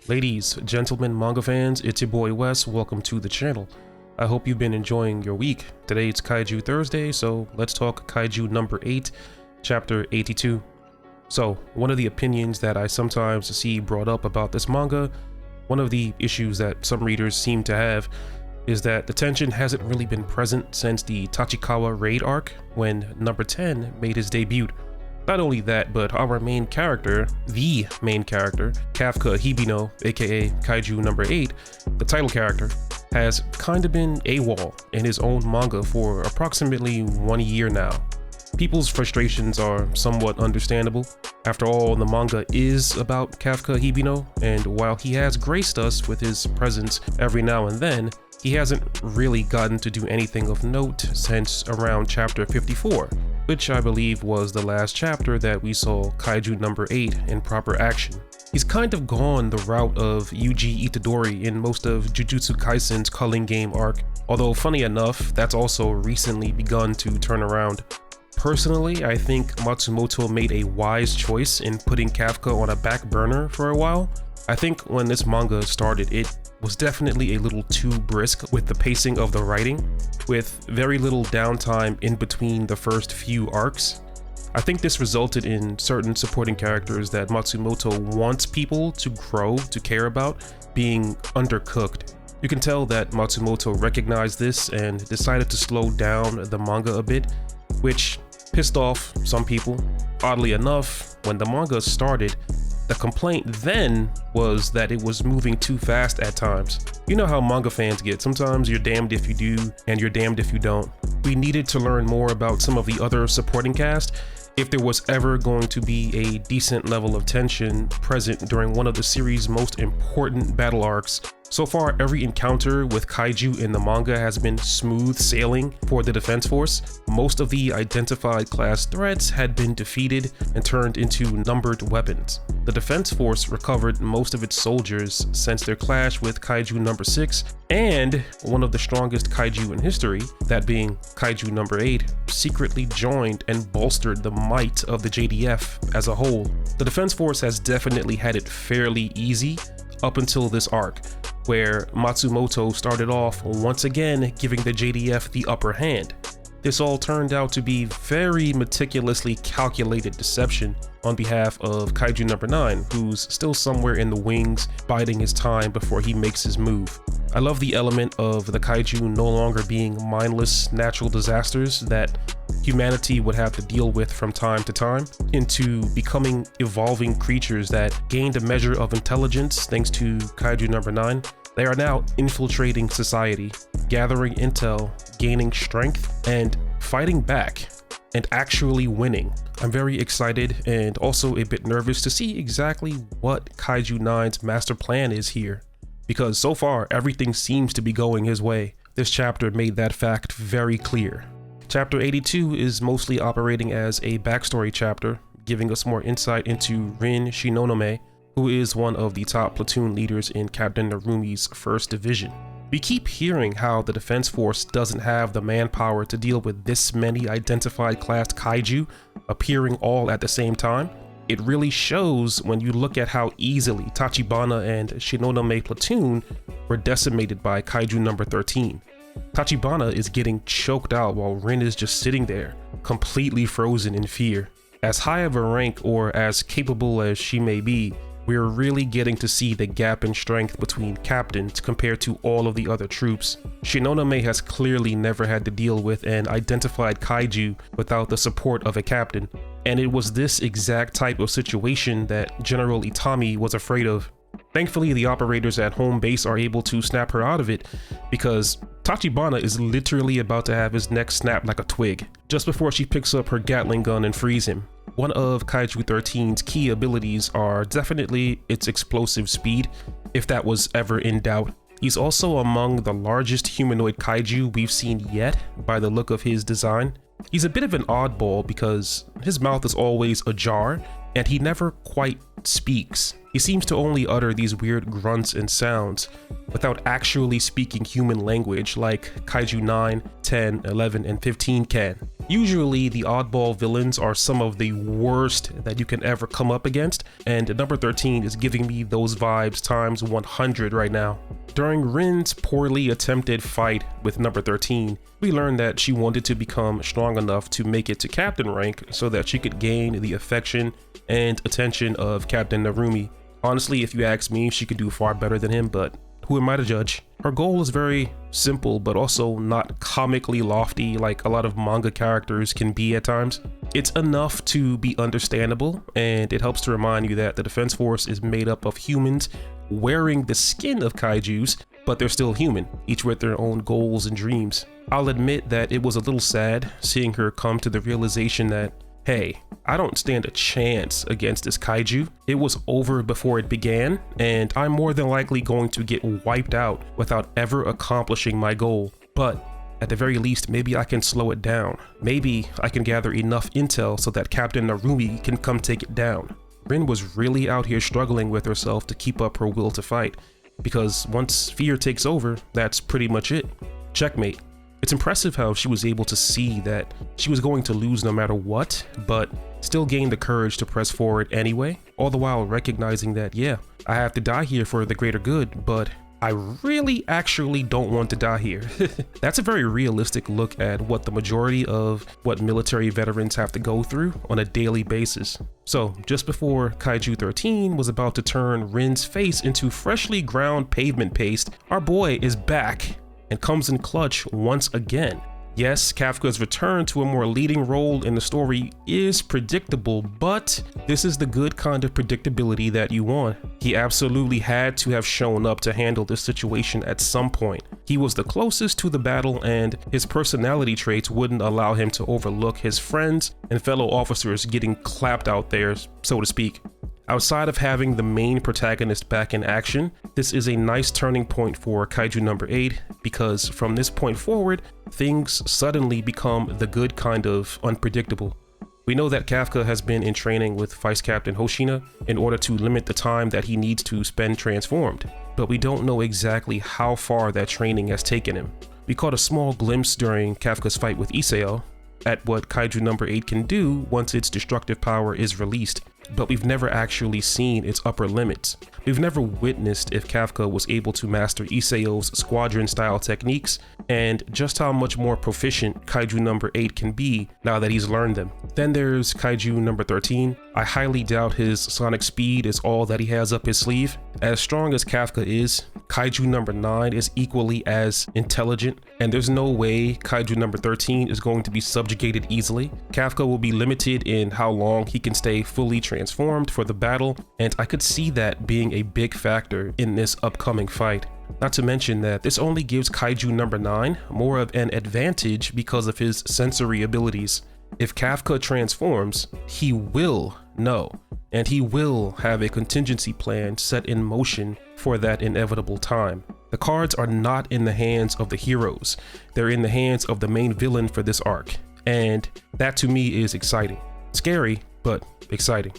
Ladies, gentlemen, manga fans, it's your boy Wes. Welcome to the channel. I hope you've been enjoying your week. Today it's Kaiju Thursday, so let's talk Kaiju number 8, chapter 82. So, one of the opinions that I sometimes see brought up about this manga, one of the issues that some readers seem to have, is that the tension hasn't really been present since the Tachikawa raid arc, when number 10 made his debut. Not only that, but our main character, Kafka Hibino, aka Kaiju number 8, the title character, has kinda been AWOL in his own manga for approximately 1 year now. People's frustrations are somewhat understandable. After all, the manga is about Kafka Hibino, and while he has graced us with his presence every now and then, he hasn't really gotten to do anything of note since around chapter 54, which I believe was the last chapter that we saw Kaiju number 8 in proper action. He's kind of gone the route of Yuji Itadori in most of Jujutsu Kaisen's Culling Game arc, although funny enough, that's also recently begun to turn around. Personally, I think Matsumoto made a wise choice in putting Kafka on a back burner for a while. I think when this manga started, it was definitely a little too brisk with the pacing of the writing, with very little downtime in between the first few arcs. I think this resulted in certain supporting characters that Matsumoto wants people to grow to care about being undercooked. You can tell that Matsumoto recognized this and decided to slow down the manga a bit, which pissed off some people. Oddly enough, when the manga started, the complaint then was that it was moving too fast at times. You know how manga fans get. Sometimes you're damned if you do, and you're damned if you don't. We needed to learn more about some of the other supporting cast if there was ever going to be a decent level of tension present during one of the series' most important battle arcs. So far, every encounter with Kaiju in the manga has been smooth sailing for the Defense Force. Most of the identified class threats had been defeated and turned into numbered weapons. The Defense Force recovered most of its soldiers since their clash with Kaiju number 6, and one of the strongest Kaiju in history, that being Kaiju number 8, secretly joined and bolstered the might of the JDF as a whole. The Defense Force has definitely had it fairly easy up until this arc, where Matsumoto started off once again giving the JDF the upper hand. This all turned out to be very meticulously calculated deception on behalf of Kaiju number 9, who's still somewhere in the wings, biding his time before he makes his move. I love the element of the Kaiju no longer being mindless natural disasters that humanity would have to deal with from time to time, into becoming evolving creatures that gained a measure of intelligence thanks to Kaiju number 9. They are now infiltrating society, gathering intel, gaining strength, and fighting back, and actually winning. I'm very excited and also a bit nervous to see exactly what Kaiju 9's master plan is here, because so far everything seems to be going his way. This chapter made that fact very clear. Chapter 82 is mostly operating as a backstory chapter, giving us more insight into Rin Shinonome, who is one of the top platoon leaders in Captain Narumi's 1st Division. We keep hearing how the Defense Force doesn't have the manpower to deal with this many identified classed Kaiju appearing all at the same time. It really shows when you look at how easily Tachibana and Shinonome platoon were decimated by Kaiju number 13. Tachibana is getting choked out while Rin is just sitting there, completely frozen in fear. As high of a rank or as capable as she may be, we're really getting to see the gap in strength between captains compared to all of the other troops. Shinonome has clearly never had to deal with an identified Kaiju without the support of a captain, and it was this exact type of situation that General Itami was afraid of. Thankfully, the operators at home base are able to snap her out of it, because Tachibana is literally about to have his neck snapped like a twig, just before she picks up her Gatling gun and frees him. One of Kaiju 13's key abilities are definitely its explosive speed, if that was ever in doubt. He's also among the largest humanoid Kaiju we've seen yet by the look of his design. He's a bit of an oddball because his mouth is always ajar, and he never quite speaks. He seems to only utter these weird grunts and sounds without actually speaking human language like Kaiju 9, 10, 10, 11, and 15 can. Usually the oddball villains are some of the worst that you can ever come up against, and number 13 is giving me those vibes times 100 right now. During Rin's poorly attempted fight with number 13, we learned that she wanted to become strong enough to make it to captain rank so that she could gain the affection and attention of Captain Narumi. Honestly, if you ask me, she could do far better than him, but who am I to judge? Her goal is very simple, but also not comically lofty like a lot of manga characters can be at times. It's enough to be understandable, and it helps to remind you that the Defense Force is made up of humans wearing the skin of kaijus, but they're still human, each with their own goals and dreams. I'll admit that it was a little sad seeing her come to the realization that, hey, I don't stand a chance against this kaiju. It was over before it began, and I'm more than likely going to get wiped out without ever accomplishing my goal. But at the very least, maybe I can slow it down. Maybe I can gather enough intel so that Captain Narumi can come take it down. Rin was really out here struggling with herself to keep up her will to fight, because once fear takes over, that's pretty much it. Checkmate. It's impressive how she was able to see that she was going to lose no matter what, but still gain the courage to press forward anyway, all the while recognizing that, yeah, I have to die here for the greater good, but I really actually don't want to die here. That's a very realistic look at what the majority of what military veterans have to go through on a daily basis. So just before Kaiju 13 was about to turn Rin's face into freshly ground pavement paste, our boy is back and comes in clutch once again. Yes, Kafka's return to a more leading role in the story is predictable, but this is the good kind of predictability that you want. He absolutely had to have shown up to handle this situation at some point. He was the closest to the battle, and his personality traits wouldn't allow him to overlook his friends and fellow officers getting clapped out there, so to speak. Outside of having the main protagonist back in action, this is a nice turning point for Kaiju number 8, because from this point forward, things suddenly become the good kind of unpredictable. We know that Kafka has been in training with Vice Captain Hoshina in order to limit the time that he needs to spend transformed, but we don't know exactly how far that training has taken him. We caught a small glimpse during Kafka's fight with Isao at what Kaiju number 8 can do once its destructive power is released, but we've never actually seen its upper limits. We've never witnessed if Kafka was able to master Isao's squadron-style techniques, and just how much more proficient Kaiju number 8 can be now that he's learned them. Then there's Kaiju number 13. I highly doubt his sonic speed is all that he has up his sleeve. As strong as Kafka is, Kaiju number 9 is equally as intelligent, and there's no way Kaiju number 13 is going to be subjugated easily. Kafka will be limited in how long he can stay fully transformed for the battle, and I could see that being a big factor in this upcoming fight. Not to mention that this only gives Kaiju number 9 more of an advantage because of his sensory abilities. If Kafka transforms, he will know, and he will have a contingency plan set in motion for that inevitable time. The cards are not in the hands of the heroes, they're in the hands of the main villain for this arc, and that to me is exciting. Scary, but exciting.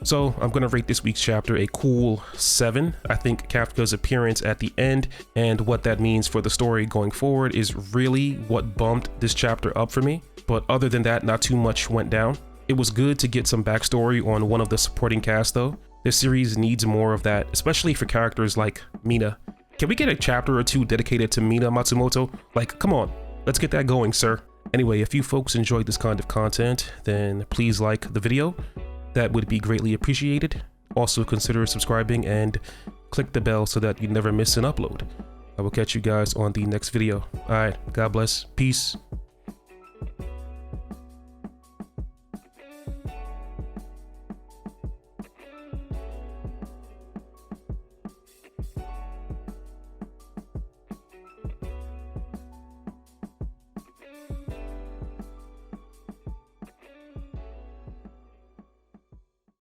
So I'm gonna rate this week's chapter a cool 7. I think Kafka's appearance at the end and what that means for the story going forward is really what bumped this chapter up for me. But other than that, not too much went down. It was good to get some backstory on one of the supporting cast though. This series needs more of that, especially for characters like Mina. Can we get a chapter or two dedicated to Mina Matsumoto? Like, come on, let's get that going, sir. Anyway, if you folks enjoyed this kind of content, then please like the video. That would be greatly appreciated. Also consider subscribing and click the bell so that you never miss an upload. I will catch you guys on the next video. Alright, God bless, peace.